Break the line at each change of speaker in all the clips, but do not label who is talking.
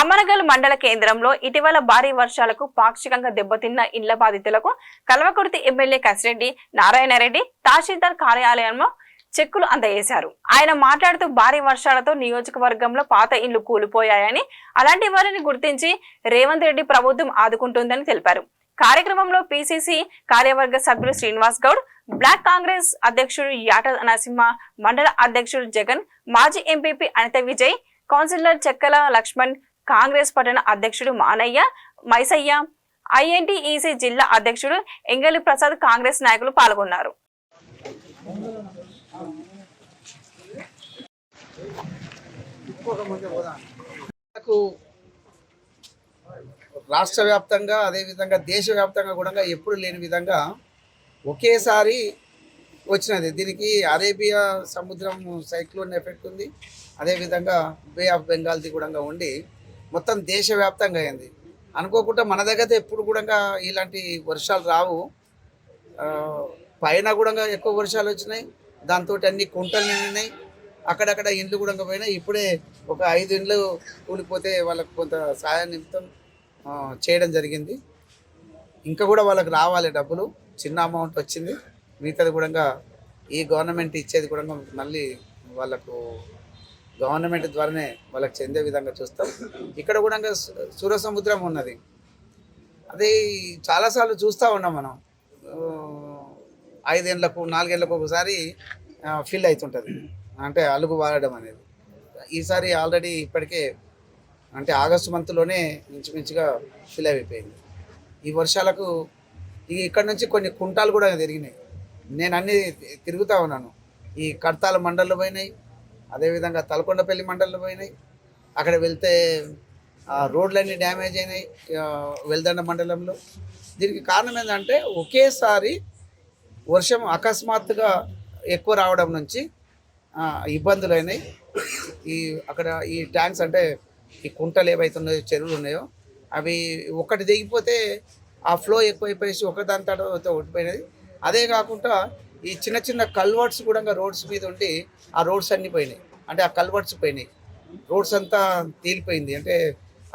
ఆమనగల్ మండల కేంద్రంలో ఇటీవల భారీ వర్షాలకు పాక్షికంగా దెబ్బతిన్న ఇండ్ల బాధితులకు కల్వకుర్తి ఎమ్మెల్యే కసిరెడ్డి నారాయణరెడ్డి తహసీల్దార్ కార్యాలయంలో చెక్కులు అందజేశారు. ఆయన మాట్లాడుతూ భారీ వర్షాలతో నియోజకవర్గంలో పాత ఇండ్లు కూలిపోయాయని, అలాంటి వారిని గుర్తించి రేవంత్ రెడ్డి ప్రభుత్వం ఆదుకుంటుందని తెలిపారు. కార్యక్రమంలో పిసిసి కార్యవర్గ సభ్యులు శ్రీనివాస్ గౌడ్, బ్లాక్ కాంగ్రెస్ అధ్యక్షుడు యాట నరసింహ, మండల అధ్యక్షుడు జగన్, మాజీ ఎంపీపీ అనిత విజయ్, కౌన్సిలర్ చెక్కల లక్ష్మణ్, కాంగ్రెస్ పట్టణ అధ్యక్షుడు మానయ్య మైసయ్య, ఐఎన్టీఈసీ జిల్లా అధ్యక్షుడు ఎంగలి ప్రసాద్, కాంగ్రెస్ నాయకులు పాల్గొన్నారు.
రాష్ట్ర వ్యాప్తంగా అదేవిధంగా దేశవ్యాప్తంగా కూడా ఎప్పుడు లేని విధంగా ఒకేసారి వచ్చినది. దీనికి అరేబియా సముద్రం సైక్లోన్ ఎఫెక్ట్ ఉంది, అదేవిధంగా బే ఆఫ్ బెంగాల్ది కూడా ఉండి మొత్తం దేశవ్యాప్తంగా అయింది. అనుకోకుండా మన దగ్గర ఎప్పుడు కూడా ఇలాంటి వర్షాలు రావు. పైన కూడా ఎక్కువ వర్షాలు వచ్చినాయి, దాంతో అన్ని కుంటలు నిండినాయి, అక్కడక్కడ ఇండ్లు కూడా పోయినాయి. ఇప్పుడే ఒక 5 ఇండ్లు కూలిపోతే వాళ్ళకు కొంత సాయం నిమిత్తం చేయడం జరిగింది. ఇంకా కూడా వాళ్ళకి రావాలి డబ్బులు, చిన్న అమౌంట్ వచ్చింది, మిగతాది కూడా ఈ గవర్నమెంట్ ఇచ్చేది కూడా మళ్ళీ వాళ్ళకు గవర్నమెంట్ ద్వారానే వాళ్ళకి చెందే విధంగా చూస్తాం. ఇక్కడ కూడా సూర్య సముద్రం ఉన్నది, అది చాలాసార్లు చూస్తూ ఉన్నాం మనం. 5 ఏళ్ళకు 4 ఏళ్ళకు ఒకసారి ఫిల్ అవుతుంటుంది, అంటే అలుగు వాడడం అనేది. ఈసారి ఆల్రెడీ ఇప్పటికే అంటే ఆగస్టు మంత్లోనే ఇంచుమించుగా ఫిల్ అయిపోయింది. ఈ వర్షాలకు ఇక్కడ నుంచి కొన్ని కుంటాలు కూడా తిరిగినాయి. నేను అన్నీ తిరుగుతూ ఉన్నాను. ఈ కడతాల మండల్లో పోయినాయి, అదేవిధంగా తలకొండపల్లి మండల్లో పోయినాయి. అక్కడ వెళ్తే రోడ్లన్నీ డ్యామేజ్ అయినాయి వెల్దండ మండలంలో. దీనికి కారణం ఏంటంటే ఒకేసారి వర్షం అకస్మాత్తుగా ఎక్కువ రావడం నుంచి ఇబ్బందులు అయినాయి. అక్కడ ఈ ట్యాంక్స్ అంటే ఈ కుంటలు ఏవైతున్నాయో, చెరువులు ఉన్నాయో, అవి ఒకటి దిగిపోతే ఆ ఫ్లో ఎక్కువైపోయేసి ఒకదాని తర్వాత ఒకటిపోయినది. అదే కాకుండా ఈ చిన్న చిన్న కల్వర్ట్స్ కూడా రోడ్స్ మీద ఉండి ఆ రోడ్స్ అన్నీ పోయినాయి, అంటే ఆ కల్వర్ట్స్ పోయినాయి, రోడ్స్ అంతా తేలిపోయింది. అంటే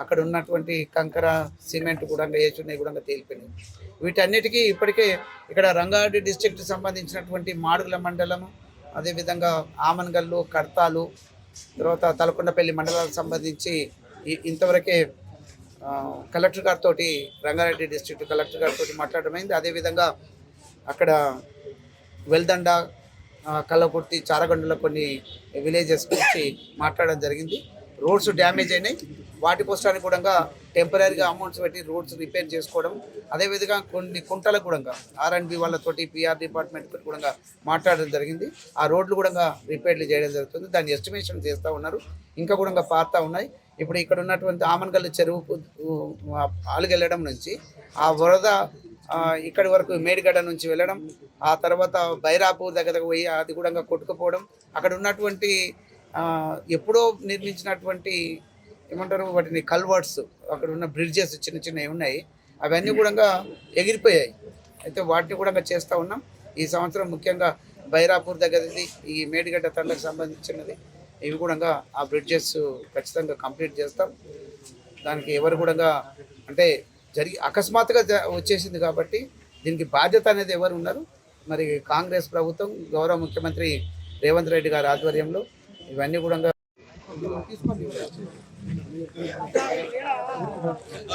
అక్కడ ఉన్నటువంటి కంకర సిమెంట్ కూడా వేసున్నాయి కూడా తేలిపోయినాయి. వీటన్నిటికీ ఇప్పటికే ఇక్కడ రంగారెడ్డి డిస్ట్రిక్ట్కి సంబంధించినటువంటి మాడుగుల మండలము, అదేవిధంగా ఆమన్గల్లు, కడతాలు, తర్వాత తలకొండపల్లి మండలాలకు సంబంధించి ఇంతవరకే కలెక్టర్ గారితో, రంగారెడ్డి డిస్ట్రిక్ట్ కలెక్టర్ గారితో మాట్లాడమైంది. అదేవిధంగా అక్కడ వెల్దండ, కల్లకుర్తి, చారగొండలో కొన్ని విలేజెస్ గురించి మాట్లాడడం జరిగింది. రోడ్స్ డ్యామేజ్ అయినాయి, వాటి కోసానికి కూడా టెంపరీగా అమౌంట్స్ పెట్టి రోడ్స్ రిపేర్ చేసుకోవడం, అదేవిధంగా కొన్ని కుంటలకు కూడా R&B వాళ్ళతోటి PR డిపార్ట్మెంట్ తోటి కూడా మాట్లాడడం జరిగింది. ఆ రోడ్లు కూడా రిపేర్లు చేయడం జరుగుతుంది. దాన్ని ఎస్టిమేషన్ చేస్తూ ఉన్నారు, ఇంకా కూడా పారుతూ ఉన్నాయి. ఇప్పుడు ఇక్కడ ఉన్నటువంటి ఆమన్గల్ చెరువుకు ఆలుగెళ్ళడం నుంచి ఆ వరద ఇక్కడి వరకు మేడిగడ్డ నుంచి వెళ్ళడం, ఆ తర్వాత బైరాపూర్ దగ్గరకు పోయి అది కూడా కొట్టుకుపోవడం, అక్కడ ఉన్నటువంటి ఎప్పుడో నిర్మించినటువంటి ఏమంటారు వాటిని కల్వర్ట్స్, అక్కడ ఉన్న బ్రిడ్జెస్ చిన్న చిన్నవి ఉన్నాయి, అవన్నీ కూడా ఎగిరిపోయాయి. అయితే వాటిని కూడా చేస్తూ ఉన్నాం. ఈ సంవత్సరం ముఖ్యంగా బైరాపూర్ దగ్గరది, ఈ మేడిగడ్డ తండకు సంబంధించినది, ఇవి కూడా ఆ బ్రిడ్జెస్ ఖచ్చితంగా కంప్లీట్ చేస్తాం. దానికి ఎవరు కూడా అంటే అకస్మాత్తుగా వచ్చేసింది కాబట్టి దీనికి బాధ్యత అనేది ఎవరు ఉన్నారు? మరి కాంగ్రెస్ ప్రభుత్వం, గౌరవ ముఖ్యమంత్రి రేవంత్ రెడ్డి గారి ఆధ్వర్యంలో ఇవన్నీ కూడా